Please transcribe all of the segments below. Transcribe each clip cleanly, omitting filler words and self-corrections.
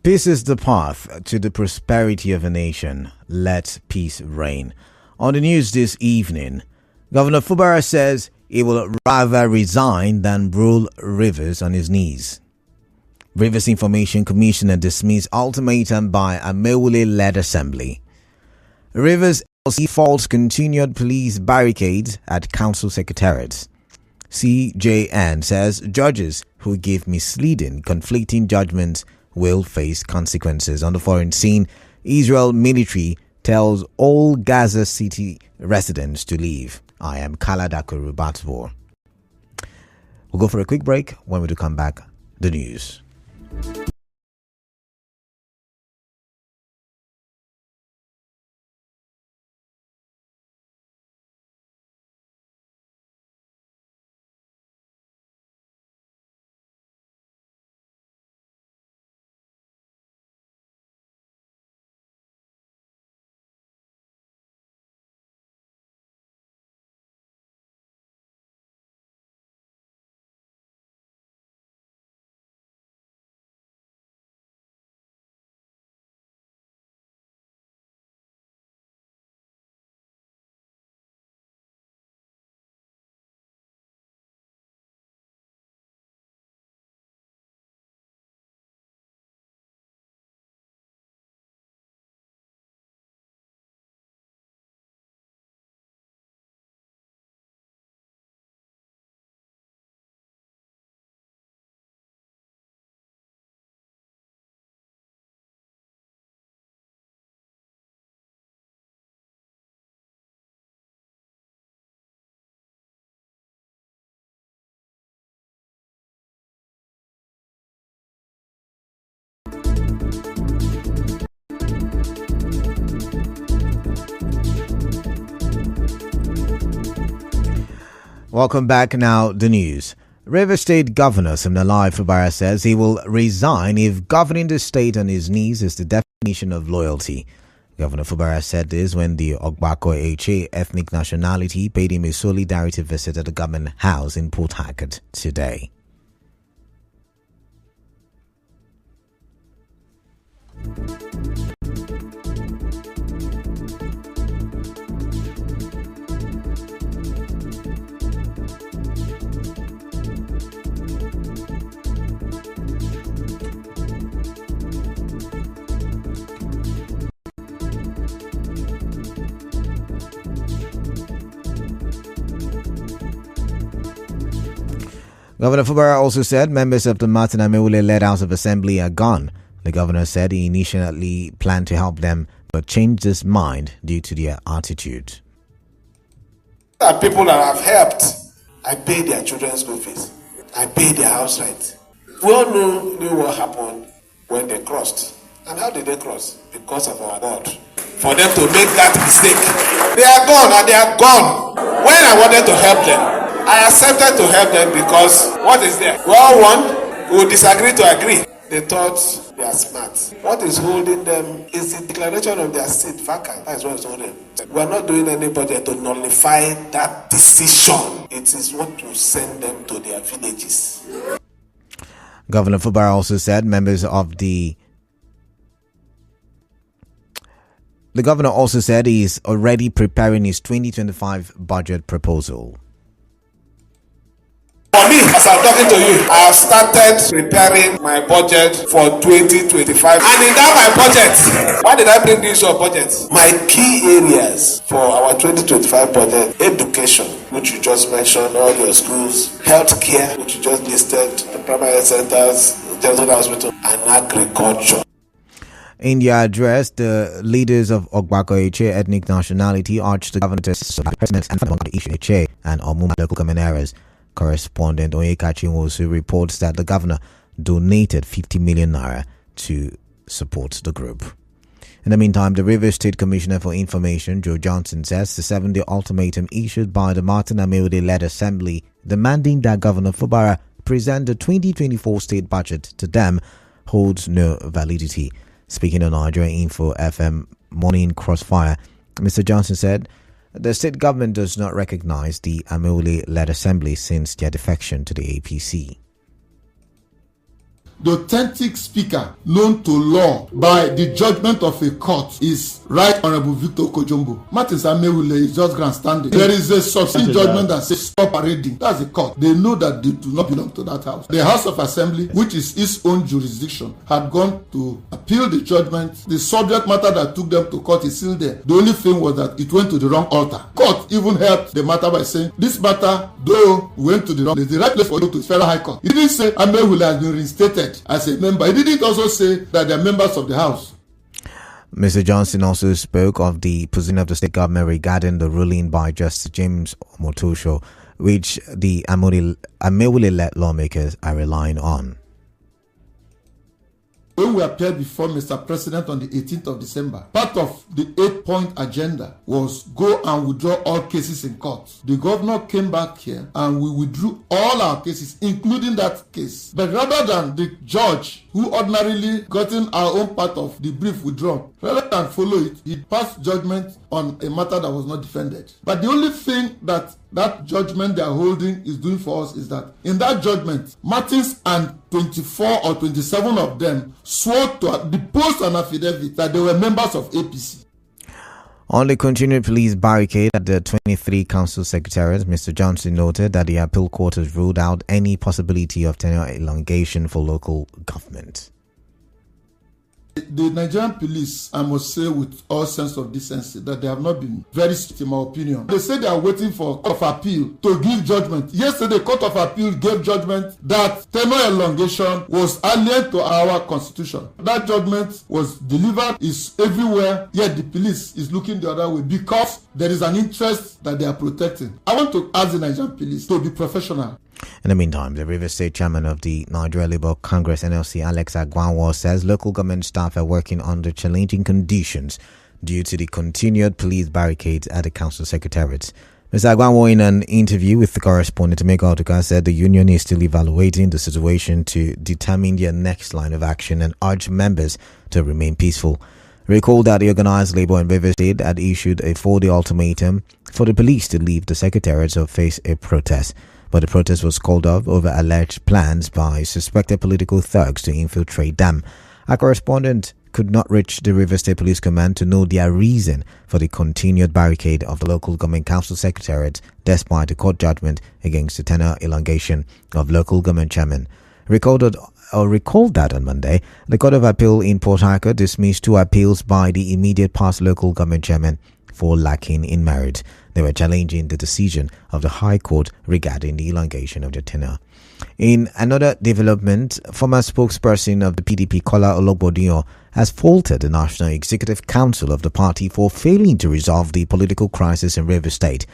Peace is the path to the prosperity of a nation. Let peace reign. On the news this evening, Governor Fubara says he will rather resign than rule Rivers on his knees. Rivers Information Commissioner dismissed ultimatum by Amewule-led assembly. Rivers LC faults continued police barricades at council secretariats. CJN says judges who give misleading, conflicting judgments will face consequences. On the foreign scene, Israel military tells all Gaza City residents to leave. I am Khalada Kurubatvor. We'll go for a quick break. When we do come back, the news. Welcome back. Now, the news. Rivers State Governor Siminalayi Fubara says he will resign if governing the state on his knees is the definition of loyalty. Governor Fubara said this when the Ogbako Eche ethnic nationality paid him a solidarity visit at the government house in Port Harcourt today. Governor Fubara also said members of the Martin Amewule-led House of Assembly are gone. The governor said he initially planned to help them, but changed his mind due to their attitude. There are people that I've helped. I paid their children's school fees. I paid their house rent. We all knew what happened when they crossed. And how did they cross? Because of our God. For them to make that mistake. They are gone and they are gone. When I wanted to help them, I accepted to help them because what is there? We all want, we will disagree to agree. They thought they are smart. What is holding them is the declaration of their seat vacant. That is what is holding them. We are not doing any budget to nullify that decision. It is what will send them to their villages. Governor Fubara also said members of the governor also said he is already preparing his 2025 budget proposal. For me, as I'm talking to you, I have started preparing my budget for 2025. And in that my budget, why did I bring this your budget? My key areas for our 2025 budget: education, which you just mentioned, all your schools; healthcare, which you just listed, the primary health centers, general hospital, and agriculture. In their address, the leaders of Ogbako Eche ethnic nationality urged the governor to assist and the issue Eche and Omuma local common areas. Correspondent Onyeka Chinwosu reports that the governor donated 50 million naira to support the group. In the meantime, the Rivers State Commissioner for Information, Joe Johnson, says the 7-day ultimatum issued by the Martin Amewule-led Assembly demanding that Governor Fubara present the 2024 state budget to them holds no validity. Speaking on Nigeria Info FM Morning Crossfire, Mr. Johnson said the state government does not recognize the Amewule-led assembly since their defection to the APC. the authentic speaker known to law by the judgment of a court is Right Honorable Victor Kojombo. Martins Amewule is just grandstanding. There is a substantive judgment that says stop parading. That's the court. They know that they do not belong to that house. The House of Assembly, which is its own jurisdiction, had gone to appeal the judgment. The subject matter that took them to court is still there. The only thing was that it went to the wrong altar. Court even helped the matter by saying this matter, though went to the wrong, there's the right place for you to Federal High Court. It didn't say Amewule has been reinstated as a member. It didn't also say that they are members of the House. Mr. Johnson also spoke of the position of the state government regarding the ruling by Justice James Omotosho, which the Amewule-led lawmakers are relying on. When we appeared before Mr. President on the 18th of December, part of the 8-point agenda was go and withdraw all cases in court. The governor came back here and we withdrew all our cases, including that case. But rather than the judge who ordinarily gotten our own part of the brief withdrawn, rather than follow it, he passed judgment on a matter that was not defended. But the only thing that judgment they are holding is doing for us is that in that judgment, Martins and 24 or 27 of them swore to depose an affidavit that they were members of APC. On the continued police barricade at the 23 council secretariats, Mr. Johnson noted that the appeal court has ruled out any possibility of tenure elongation for local government. The Nigerian police, I must say with all sense of decency, that they have not been very strict in my opinion. They say they are waiting for Court of Appeal to give judgment. Yesterday, Court of Appeal gave judgment that tenure elongation was alien to our constitution. That judgment was delivered, is everywhere, yet the police is looking the other way because there is an interest that they are protecting. I want to ask the Nigerian police to be professional. In the meantime, the Rivers State Chairman of the Nigeria Labour Congress NLC, Alex Agwanwo, says local government staff are working under challenging conditions due to the continued police barricades at the council secretariats. Mr. Agwanwo, in an interview with the correspondent Emeka Otuka, said the union is still evaluating the situation to determine their next line of action and urge members to remain peaceful. Recall that the organised labour in Rivers State had issued a 4-day ultimatum for the police to leave the secretariats or face a protest. But the protest was called off over alleged plans by suspected political thugs to infiltrate them. Our correspondent could not reach the Rivers State Police Command to know their reason for the continued barricade of the local government council secretariat despite the court judgment against the tenure elongation of local government chairmen. Recalled that on Monday, the Court of Appeal in Port Harcourt dismissed 2 appeals by the immediate past local government chairman for lacking in merit. They were challenging the decision of the High Court regarding the elongation of the tenure. In another development, former spokesperson of the PDP, Kola Ologbondiyan, has faulted the National Executive Council of the party for failing to resolve the political crisis in Rivers State.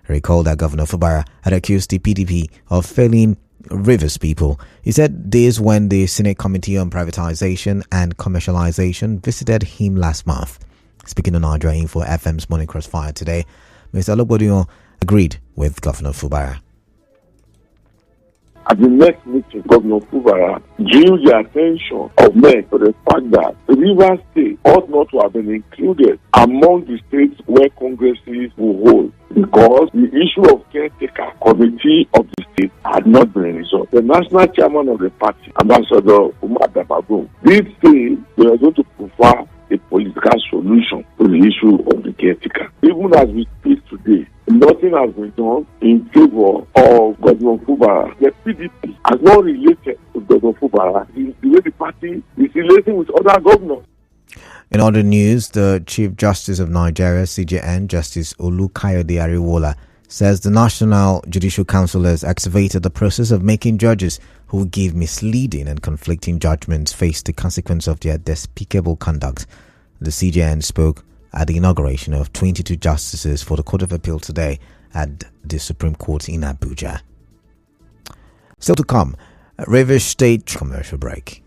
Recall that Governor Fubara had accused the PDP of failing Rivers people. He said this when the Senate Committee on Privatization and Commercialization visited him last month. Speaking on Nigeria Info FM's Morning Crossfire today, Mr. Ologbondiyan agreed with Governor Fubara. At the next meeting, Governor Fubara drew the attention of men to the fact that Rivers State ought not to have been included among the states where congresses will hold because the issue of caretaker committee of the state had not been resolved. The national chairman of the party, Ambassador Umar Dabagun, did say they are going to provide a political solution to the issue of the caretaker. Even as we speak today, nothing has been done in favor of Governor Fubara. The PDP has not related to Governor Fubara the way the party is relating with other governors. In other news, the Chief Justice of Nigeria, CJN, Justice Olukayode Ariwola, says the National Judicial Council has activated the process of making judges who give misleading and conflicting judgments face the consequence of their despicable conduct. The CJN spoke at the inauguration of 22 justices for the Court of Appeal today at the Supreme Court in Abuja. Still to come, Rivers State commercial break.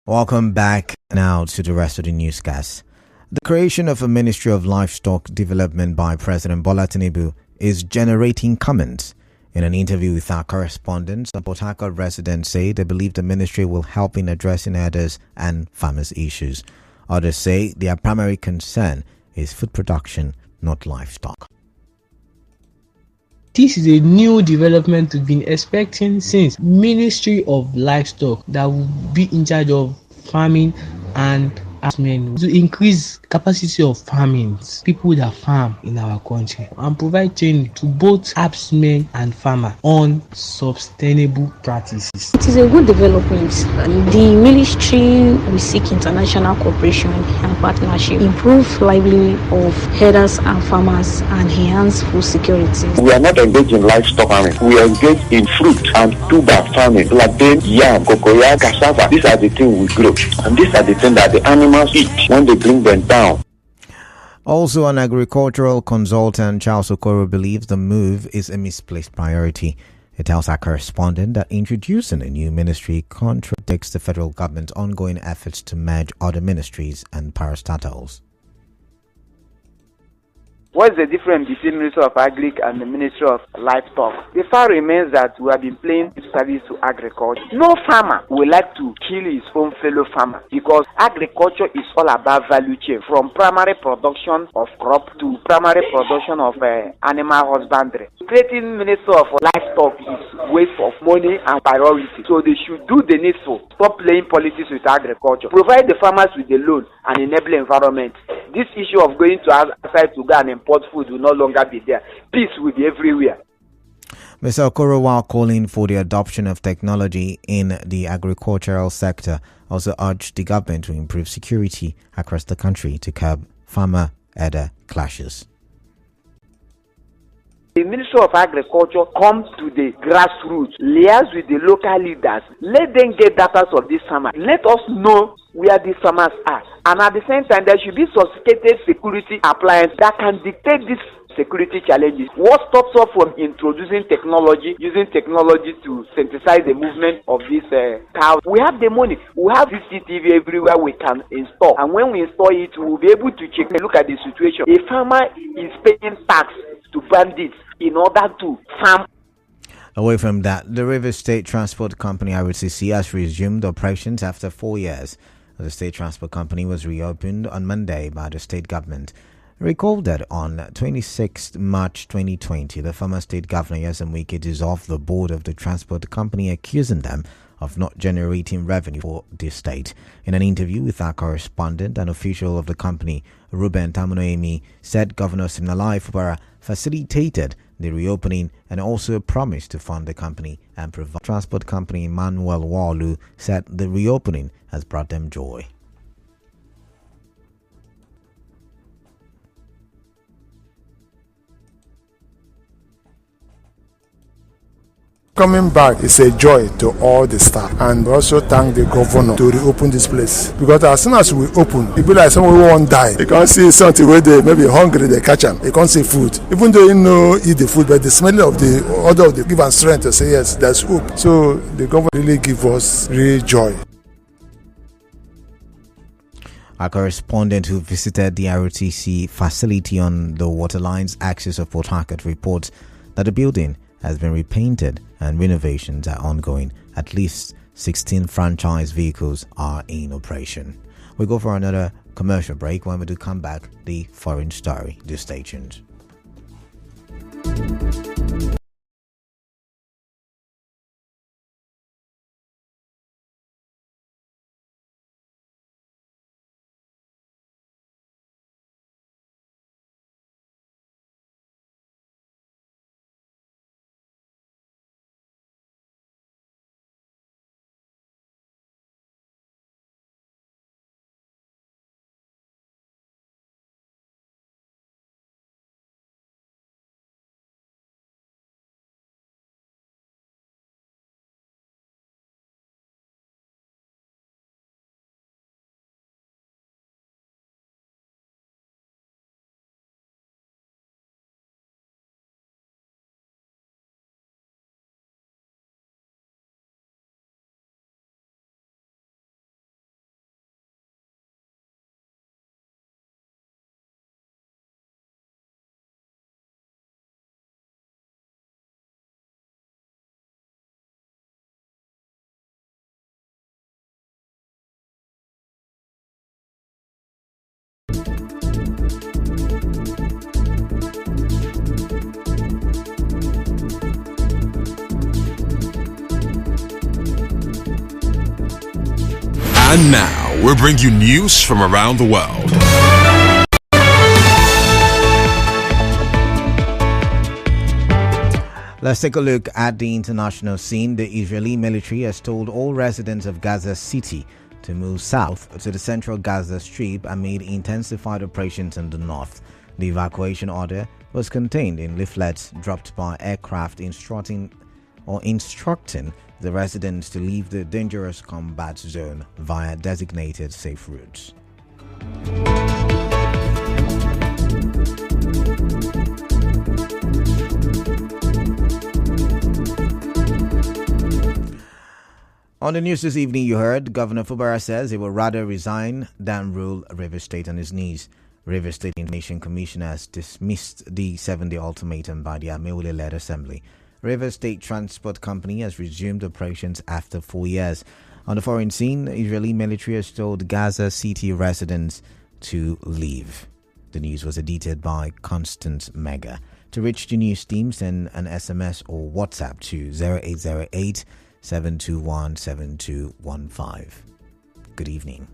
Welcome back now to the rest of the newscast. The creation of a Ministry of Livestock Development by President Bola Tinubu is generating comments. In an interview with our correspondent, some Port Harcourt residents say they believe the ministry will help in addressing herders and farmers' issues. Others say their primary concern is food production, not livestock. This is a new development we've been expecting since Ministry of Livestock that will be in charge of farming and herdsmen to increase capacity of farming, people that farm in our country, and provide training to both herdsmen and farmers on sustainable practices. It is a good development. The ministry will seek international cooperation and partnership, improve livelihood of herders and farmers, and enhance food security. We are not engaged in livestock farming. We are engaged in fruit and tuber farming. Plantain, yam, cocoa, cassava. These are the things we grow. And these are the things that the animals eat when they bring them down. Also, an agricultural consultant, Charles Okoro, believes the move is a misplaced priority. He tells our correspondent that introducing a new ministry contradicts the federal government's ongoing efforts to merge other ministries and parastatals. What is the difference between the Ministry of Agric and the Ministry of Livestock? The fact remains that we have been paying service to agriculture. No farmer would like to kill his own fellow farmer because agriculture is all about value chain, from primary production of crop to primary production of animal husbandry. Creating Ministry of Livestock is waste of money and priority. So they should do the needful. Stop playing politics with agriculture. Provide the farmers with the loan and enable environment. This issue of going to outside to go and import food will no longer be there. Peace will be everywhere. Mr. Okoro, while calling for the adoption of technology in the agricultural sector, also urged the government to improve security across the country to curb farmer-herder clashes. The Ministry of Agriculture comes to the grassroots, liaise with the local leaders, let them get data of these farmers. Let us know where these farmers are. And at the same time, there should be sophisticated security appliance that can dictate these security challenges. What stops us from introducing technology, using technology to synthesize the movement of these cows? We have the money. We have CCTV everywhere we can install. And when we install it, we will be able to check and look at the situation. A farmer is paying tax to bandits in order to farm. Away from that, the Rivers State Transport Company RTC has resumed operations after 4 years. The State Transport Company was reopened on Monday by the state government. Recall that on 26 March 2020, the former state governor Nyesom Wike dissolved the board of the transport company, accusing them of not generating revenue for the state. In an interview with our correspondent, an official of the company, Ruben Tamunoemi, said Governor Siminalayi Fubara facilitated the reopening and also promised to fund the company and provide. Transport company Emmanuel Walu said the reopening has brought them joy. Coming back is a joy to all the staff, and we also thank the governor to reopen this place, because as soon as we open, people like someone who won't die. You can't see something where they maybe hungry, they catch them. You can't see food, even though you know eat the food, but the smell of the odor of the give us strength to say yes, there's hope. So the government really give us real joy. Our correspondent who visited the ROTC facility on the Waterlines axis of Port Harcourt reports that the building has been repainted and renovations are ongoing. At least 16 franchise vehicles are in operation. We go for another commercial break. When we do come back, the foreign story. Do stay tuned. And now, we bring you news from around the world. Let's take a look at the international scene. The Israeli military has told all residents of Gaza City to move south to the central Gaza Strip amid intensified operations in the north. The evacuation order was contained in leaflets dropped by aircraft instructing the residents to leave the dangerous combat zone via designated safe routes. On the news this evening, you heard Governor Fubara says he will rather resign than rule Rivers State on his knees. Rivers State Information Commission has dismissed the 7-day ultimatum by the Ameule-led assembly. Rivers State Transport Company has resumed operations after 4 years. On the foreign scene, the Israeli military has told Gaza City residents to leave. The news was edited by Constance Mega. To reach the news team, send an SMS or WhatsApp to 0808 721 7215. Good evening.